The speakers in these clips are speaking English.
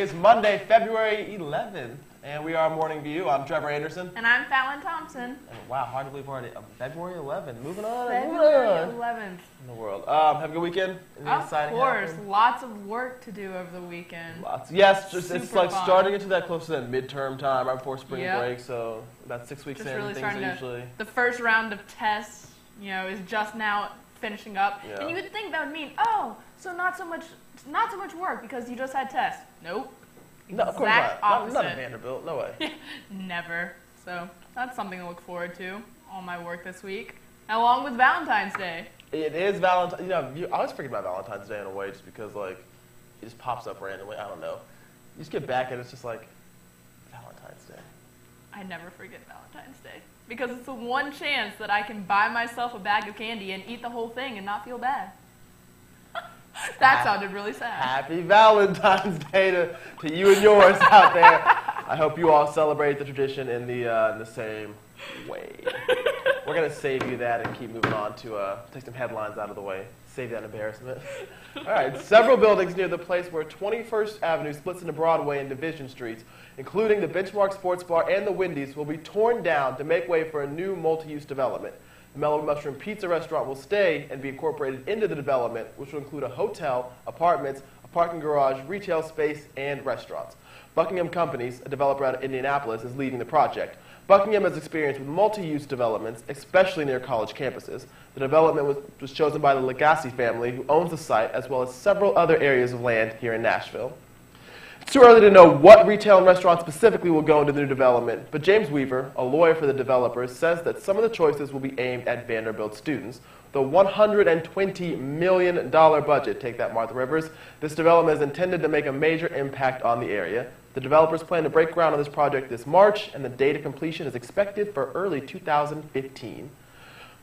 is Monday, February 11th, and we are Morning View. I'm Trevor Anderson. And I'm Fallon Thompson. And wow, hard to believe we're already February 11th. Moving on. February 11th. In the world. Have a good weekend. Of course. Lots of work to do over the weekend. Lots. Yes, just it's like fun. starting into that close to that midterm time right before spring break, so about 6 weeks just in, really things are usually... The first round of tests, is just now finishing up. Yeah. And you would think that would mean, oh, so not so much work because you just had tests. Nope. No, of course not. Not at Vanderbilt. No way. Never. So that's something to look forward to. All my work this week, along with Valentine's Day. It is Valentine's. I always forget about Valentine's Day in a way, just because it just pops up randomly. I don't know. You just get back and it's just like Valentine's Day. I never forget Valentine's Day because it's the one chance that I can buy myself a bag of candy and eat the whole thing and not feel bad. That sounded really sad. Happy Valentine's Day to you and yours out there. I hope you all celebrate the tradition in the same way. We're going to save you that and keep moving on to take some headlines out of the way. Save that embarrassment. All right, several buildings near the place where 21st Avenue splits into Broadway and Division Streets, including the Benchmark Sports Bar and the Wendy's, will be torn down to make way for a new multi-use development. The Mellow Mushroom Pizza restaurant will stay and be incorporated into the development, which will include a hotel, apartments, a parking garage, retail space, and restaurants. Buckingham Companies, a developer out of Indianapolis, is leading the project. Buckingham has experience with multi-use developments, especially near college campuses. The development was chosen by the Legacy family, who owns the site, as well as several other areas of land here in Nashville. It's too early to know what retail and restaurants specifically will go into the new development, but James Weaver, a lawyer for the developers, says that some of the choices will be aimed at Vanderbilt students. The $120 million budget, take that, Martha Rivers, this development is intended to make a major impact on the area. The developers plan to break ground on this project this March, and the date of completion is expected for early 2015.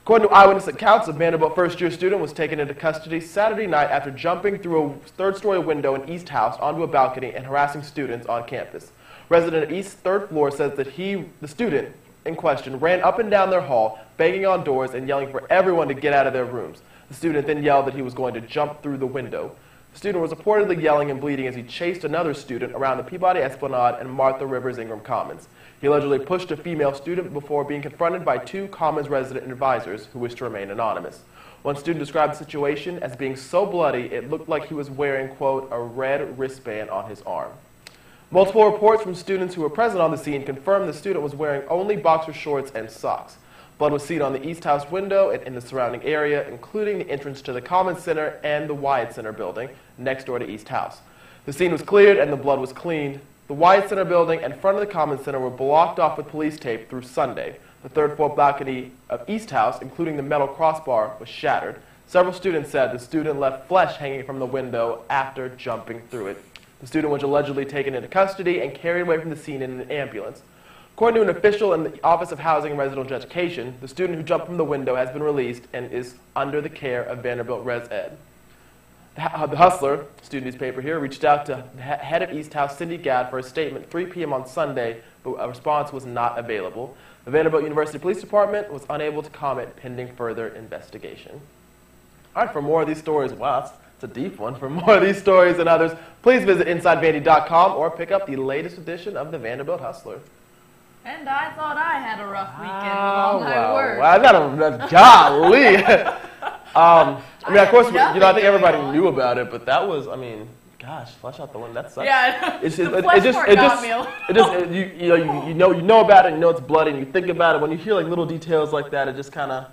According to eyewitness accounts, a Vanderbilt first-year student was taken into custody Saturday night after jumping through a third-story window in East House onto a balcony and harassing students on campus. Resident at East third floor says that the student in question, ran up and down their hall, banging on doors and yelling for everyone to get out of their rooms. The student then yelled that he was going to jump through the window. The student was reportedly yelling and bleeding as he chased another student around the Peabody Esplanade and Martha Rivers Ingram Commons. He allegedly pushed a female student before being confronted by two Commons resident advisors who wished to remain anonymous. One student described the situation as being so bloody it looked like he was wearing, quote, a red wristband on his arm. Multiple reports from students who were present on the scene confirmed the student was wearing only boxer shorts and socks. Blood was seen on the East House window and in the surrounding area, including the entrance to the Commons Center and the Wyatt Center building next door to East House. The scene was cleared and the blood was cleaned. The Wyatt Center building and front of the Commons Center were blocked off with police tape through Sunday. The third-floor balcony of East House, including the metal crossbar, was shattered. Several students said the student left flesh hanging from the window after jumping through it. The student was allegedly taken into custody and carried away from the scene in an ambulance. According to an official in the Office of Housing and Residential Education, the student who jumped from the window has been released and is under the care of Vanderbilt Res Ed. The Hustler, student newspaper here, reached out to head of East House, Cindy Gadd, for a statement at 3 p.m. on Sunday, but a response was not available. The Vanderbilt University Police Department was unable to comment pending further investigation. All right, for more of these stories, wow, it's a deep one. For more of these stories and others, please visit InsideVandy.com or pick up the latest edition of the Vanderbilt Hustler. And I thought I had a rough weekend with all my work. Wow, I got a golly. I mean, of course, I think everybody knew about it, but that was, I mean, gosh, flush out the one. That sucks. Yeah, you know about it, you know it's bloody, and you think about it. When you hear like little details like that, it just kind of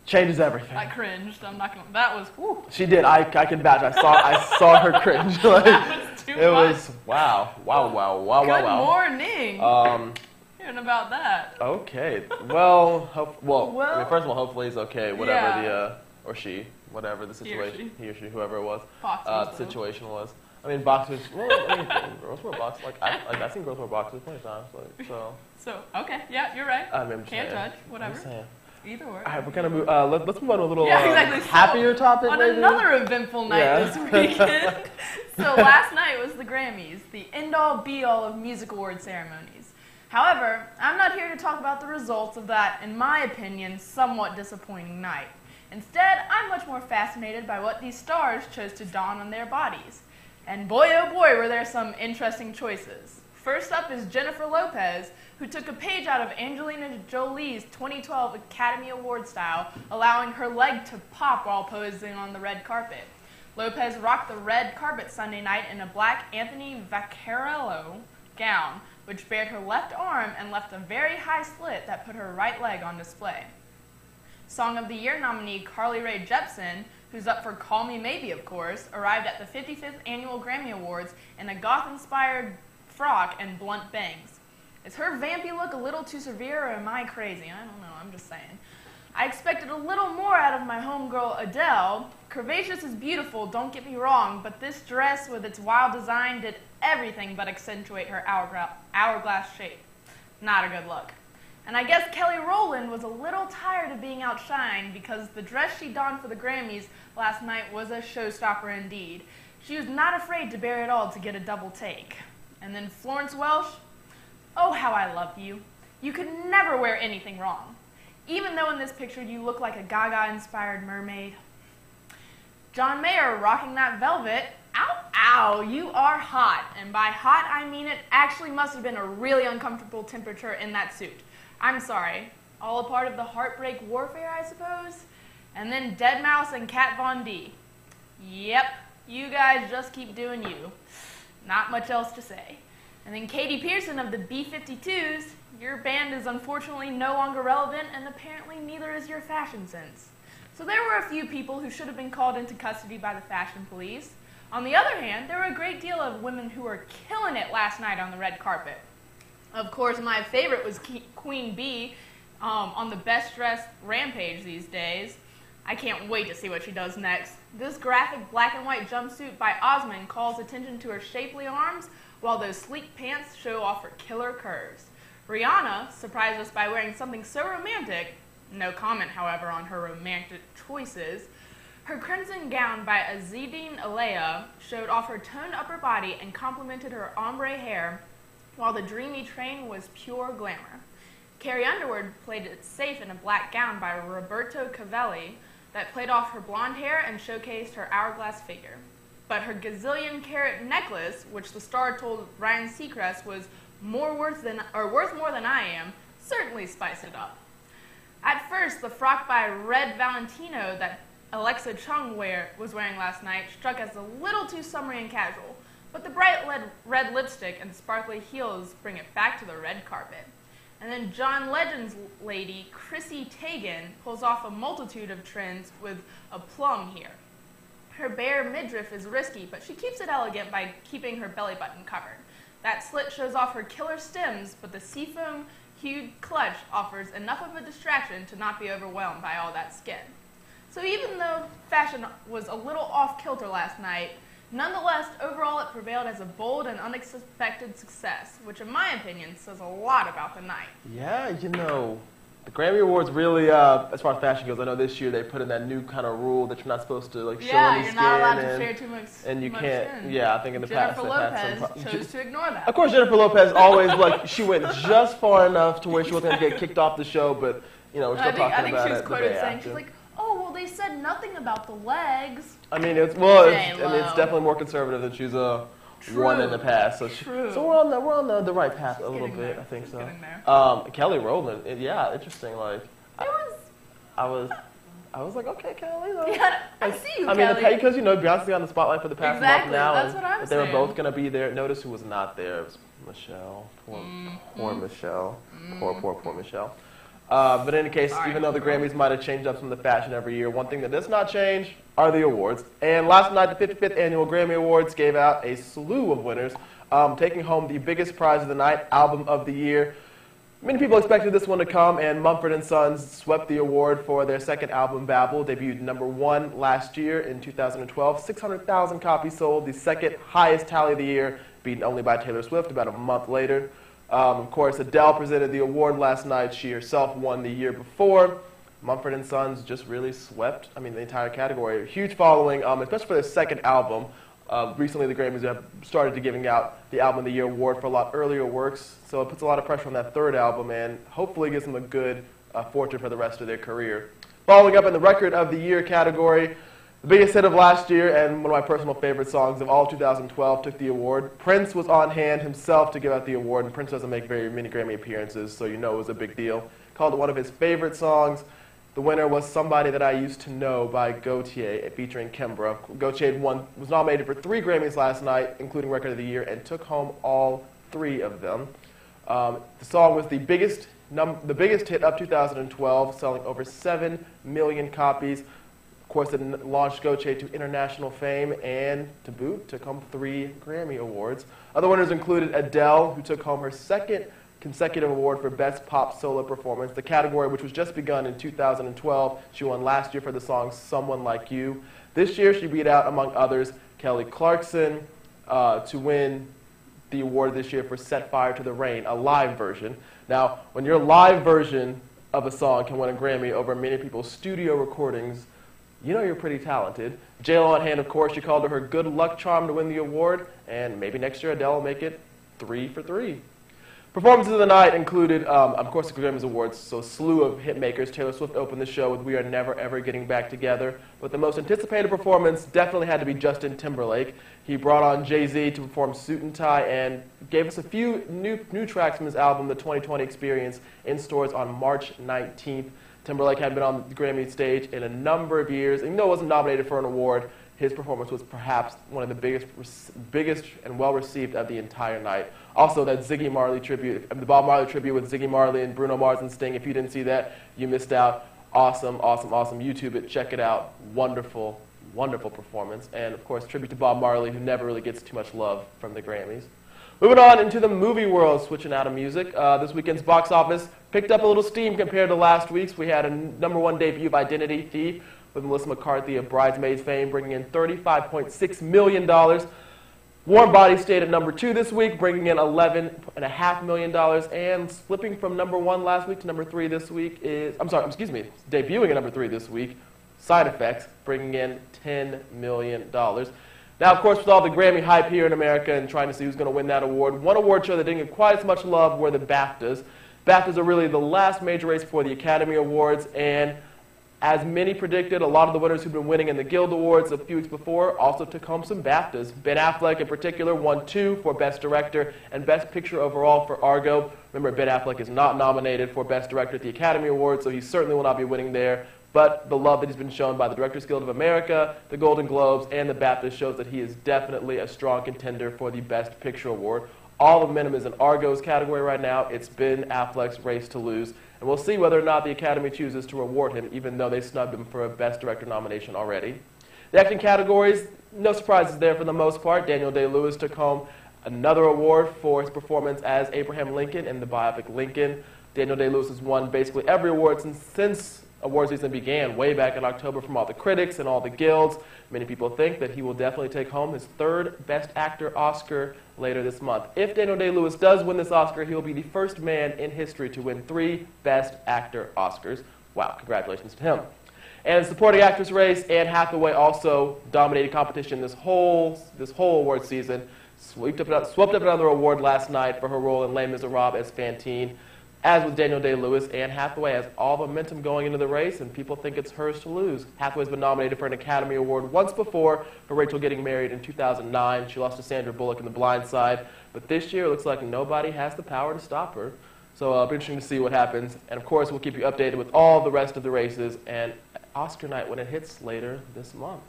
changes everything. I cringed. I'm not gonna. That was. Whew. She did. I can vouch. I saw her cringe. Like, that was too it much. was wow. Good morning. Hearing about that. Okay. Well, I mean, first of all, hopefully he's okay. Whatever or she, whatever the situation, he or she, whoever it was, the situation was. I mean, boxers. Well, I mean, girls wear boxers. I've seen girls wear boxers plenty of times. So okay, yeah, you're right. I mean, can't touch, whatever. I'm saying. Either way. All right, we're gonna move. Let's move on to a little exactly. happier topic. On maybe? Another eventful night this weekend. So last night was the Grammys, the end-all, be-all of music award ceremonies. However, I'm not here to talk about the results of that, in my opinion, somewhat disappointing night. Instead, I'm much more fascinated by what these stars chose to don on their bodies. And boy, oh boy, were there some interesting choices. First up is Jennifer Lopez, who took a page out of Angelina Jolie's 2012 Academy Award style, allowing her leg to pop while posing on the red carpet. Lopez rocked the red carpet Sunday night in a black Anthony Vaccarello gown, which bared her left arm and left a very high slit that put her right leg on display. Song of the Year nominee Carly Rae Jepsen, who's up for Call Me Maybe, of course, arrived at the 55th Annual Grammy Awards in a goth-inspired frock and blunt bangs. Is her vampy look a little too severe, or am I crazy? I don't know, I'm just saying. I expected a little more out of my homegirl Adele. Curvaceous is beautiful, don't get me wrong, but this dress with its wild design did everything but accentuate her hourglass shape. Not a good look. And I guess Kelly Rowland was a little tired of being outshined because the dress she donned for the Grammys last night was a showstopper indeed. She was not afraid to bear it all to get a double take. And then Florence Welch, oh how I love you. You could never wear anything wrong. Even though in this picture you look like a Gaga-inspired mermaid. John Mayer rocking that velvet. Ow, ow, you are hot. And by hot, I mean it actually must have been a really uncomfortable temperature in that suit. I'm sorry. All a part of the heartbreak warfare, I suppose? And then Deadmau5 and Kat Von D. Yep, you guys just keep doing you. Not much else to say. And then Katie Pearson of the B-52s. Your band is unfortunately no longer relevant, and apparently neither is your fashion sense. So there were a few people who should have been called into custody by the fashion police. On the other hand, there were a great deal of women who were killing it last night on the red carpet. Of course, my favorite was Queen Bee on the Best Dressed Rampage these days. I can't wait to see what she does next. This graphic black and white jumpsuit by Osmond calls attention to her shapely arms, while those sleek pants show off her killer curves. Rihanna surprised us by wearing something so romantic, no comment, however, on her romantic choices. Her crimson gown by Azedine Alea showed off her toned upper body and complemented her ombre hair, while the dreamy train was pure glamour. Carrie Underwood played it safe in a black gown by Roberto Cavalli that played off her blonde hair and showcased her hourglass figure. But her gazillion-carat necklace, which the star told Ryan Seacrest was worth more than I am, certainly spiced it up. At first, the frock by Red Valentino that Alexa Chung was wearing last night struck as a little too summery and casual, but the bright red lipstick and sparkly heels bring it back to the red carpet. And then John Legend's lady, Chrissy Teigen, pulls off a multitude of trends with a plum here. Her bare midriff is risky, but she keeps it elegant by keeping her belly button covered. That slit shows off her killer stems, but the seafoam-hued clutch offers enough of a distraction to not be overwhelmed by all that skin. So even though fashion was a little off-kilter last night, nonetheless, overall it prevailed as a bold and unexpected success, which in my opinion says a lot about the night. Yeah, you know, the Grammy Awards really, as far as fashion goes, I know this year they put in that new kind of rule that you're not supposed to like show any skin. Yeah, you're not allowed to share too much and you can't, skin. yeah, I think in the past Jennifer Lopez chose to ignore that. Of course, Jennifer Lopez always, like, she went just far enough to where she wasn't going to get kicked off the show, but, you know, we're still talking about it. I think she was quoted saying, she's like, oh, well, they said nothing about the legs. I mean, it's definitely more conservative than she's won in the past. So, so we're on the right path a little bit, I think so. Kelly Rowland, yeah, interesting. Like, I was like, okay, Kelly. Yeah, I see you, Kelly. I mean, because you know Beyonce's on the spotlight for the past month now, that's what I'm but they were both gonna be there. Notice who was not there. It was Michelle. Poor Michelle. Poor Michelle. But in any case, even though the Grammys might have changed up some of the fashion every year, one thing that does not change are the awards. And last night, the 55th Annual Grammy Awards gave out a slew of winners, taking home the biggest prize of the night, Album of the Year. Many people expected this one to come, and Mumford & Sons swept the award for their second album, Babel, debuted #1 last year in 2012. 600,000 copies sold, the second highest tally of the year, beaten only by Taylor Swift about a month later. Of course, Adele presented the award last night. She herself won the year before. Mumford & Sons just really swept, the entire category. Huge following, especially for their second album. Recently, the Grammys have started to giving out the Album of the Year award for a lot earlier works, so it puts a lot of pressure on that third album and hopefully gives them a good fortune for the rest of their career. Following up in the Record of the Year category, The biggest hit of last year and one of my personal favorite songs of all of 2012 took the award. Prince was on hand himself to give out the award, and Prince doesn't make very many Grammy appearances, so you know it was a big deal. Called it one of his favorite songs. The winner was Somebody That I Used to Know by Gautier, featuring Kimbra. Gautier was nominated for 3 Grammys last night, including Record of the Year, and took home all 3 of them. The song was the biggest hit of 2012, selling over 7 million copies. Of course, it launched Gautier to international fame, and to boot, took home 3 Grammy Awards. Other winners included Adele, who took home her 2nd consecutive award for Best Pop Solo Performance, the category which was just begun in 2012. She won last year for the song Someone Like You. This year, she beat out, among others, Kelly Clarkson to win the award this year for Set Fire to the Rain, a live version. Now, when your live version of a song can win a Grammy over many people's studio recordings, you know you're pretty talented. J.Lo on hand, of course, she called her good luck charm to win the award, and maybe next year Adele will make it 3 for 3. Performances of the night included, of course, the Grammys Awards, so a slew of hit makers. Taylor Swift opened the show with We Are Never Ever Getting Back Together, but the most anticipated performance definitely had to be Justin Timberlake. He brought on Jay-Z to perform Suit and Tie and gave us a few new tracks from his album, The 2020 Experience, in stores on March 19th. Timberlake had been on the Grammy stage in a number of years, and even though he wasn't nominated for an award, his performance was perhaps one of the biggest and well-received of the entire night. Also, that Ziggy Marley tribute, the Bob Marley tribute with Ziggy Marley and Bruno Mars and Sting. If you didn't see that, you missed out. Awesome, awesome, awesome. YouTube it, check it out. Wonderful, wonderful performance. And, of course, tribute to Bob Marley, who never really gets too much love from the Grammys. Moving on into the movie world, switching out of music. This weekend's box office picked up a little steam compared to last week's. We had a #1 debut of Identity Thief with Melissa McCarthy of Bridesmaids fame, bringing in $35.6 million. Warm Bodies stayed at #2 this week, bringing in $11.5 million, and slipping from #1 last week to #3 this week is, debuting at #3 this week, Side Effects, bringing in $10 million. Now, of course, with all the Grammy hype here in America and trying to see who's going to win that award, one award show that didn't get quite as much love were the BAFTAs. BAFTAs are really the last major race for the Academy Awards, and as many predicted, a lot of the winners who've been winning in the Guild Awards a few weeks before also took home some BAFTAs. Ben Affleck, in particular, won 2 for Best Director and Best Picture overall for Argo. Remember, Ben Affleck is not nominated for Best Director at the Academy Awards, so he certainly will not be winning there. But the love that he's been shown by the Directors Guild of America, the Golden Globes, and the BAFTAs shows that he is definitely a strong contender for the Best Picture Award. All the momentum is in Argo's category right now. It's Ben Affleck's race to lose. And we'll see whether or not the Academy chooses to reward him, even though they snubbed him for a Best Director nomination already. The acting categories, no surprises there for the most part. Daniel Day-Lewis took home another award for his performance as Abraham Lincoln in the biopic Lincoln. Daniel Day-Lewis has won basically every award since award season began, way back in October, from all the critics and all the guilds. Many people think that he will definitely take home his 3rd Best Actor Oscar later this month. If Daniel Day-Lewis does win this Oscar, he will be the first man in history to win 3 Best Actor Oscars. Wow, congratulations to him. And supporting actress race, Anne Hathaway also dominated competition this whole award season. Swept up another award last night for her role in Les Miserables as Fantine. As with Daniel Day-Lewis, Anne Hathaway has all momentum going into the race, and people think it's hers to lose. Hathaway's been nominated for an Academy Award once before for Rachel Getting Married in 2009. She lost to Sandra Bullock in The Blind Side. But this year, it looks like nobody has the power to stop her. So it'll be interesting to see what happens. And, of course, we'll keep you updated with all the rest of the races and Oscar night when it hits later this month.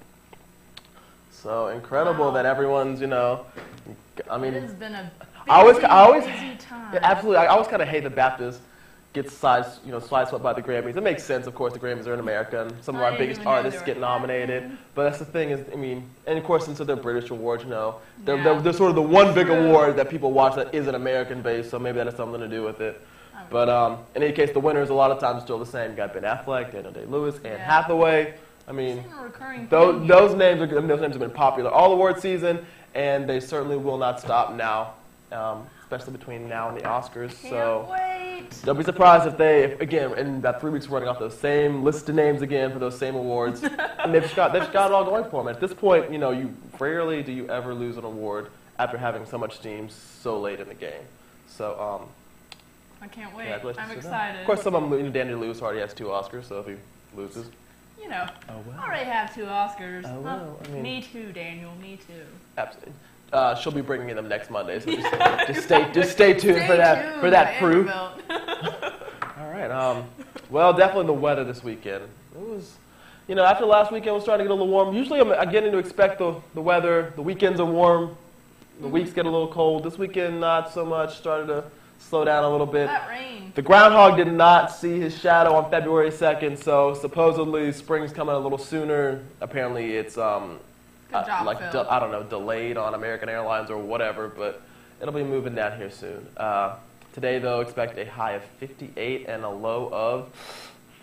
So incredible that everyone's, it has been a busy time. Yeah, absolutely. I always kind of hate the BAFTAs get sideswept by the Grammys. It makes sense, of course, the Grammys are in America, and some of our biggest artists get nominated. But that's the thing is, and of course, since they're British awards, they're sort of the one big award that people watch that isn't American-based, so maybe that has something to do with it. But in any case, the winners a lot of times are still the same. You got Ben Affleck, Daniel Day-Lewis, Anne Hathaway. I mean, those names have been popular all award season, and they certainly will not stop now, especially between now and the Oscars. Can't wait. Don't be surprised if they, again, in about 3 weeks, running off those same list of names again for those same awards, and they've just got it all going for them. At this point, you rarely do you ever lose an award after having so much steam so late in the game. So, I can't wait. I'm excited. Of course, some of them, Daniel Lewis already has 2 Oscars, so if he loses. know, Oh, well. I already have 2 Oscars. Oh, well, I mean, me too, Daniel. Me too. absolutely. She'll be bringing me them next Monday, so just stay tuned for that proof. All right. Well, definitely the weather this weekend. It was, after last weekend, it was starting to get a little warm. Usually, I'm getting to expect the weather. The weekends are warm. The weeks get a little cold. This weekend, not so much. Started to slow down a little bit. That rain. The groundhog did not see his shadow on February 2nd, so supposedly spring's coming a little sooner. Apparently, it's Good job, Phil. I don't know, delayed on American Airlines or whatever, but it'll be moving down here soon. Today, though, expect a high of 58 and a low of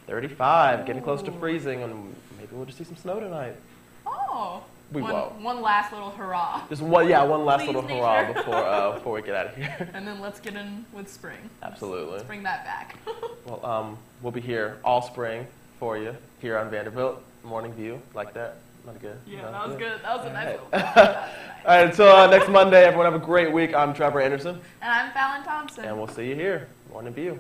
35, getting close to freezing, and maybe we'll just see some snow tonight. Oh. We won't. One last little hurrah. Just one last Please, little nature. hurrah before we get out of here. And then let's get in with spring. Absolutely. Let's bring that back. Well, we'll be here all spring for you here on Vanderbilt Morning View, like that. Not good. Yeah, No, that was good. That was a nice right. little nice. All right, until next Monday, everyone have a great week. I'm Trevor Anderson. And I'm Fallon Thompson. And we'll see you here, Morning View.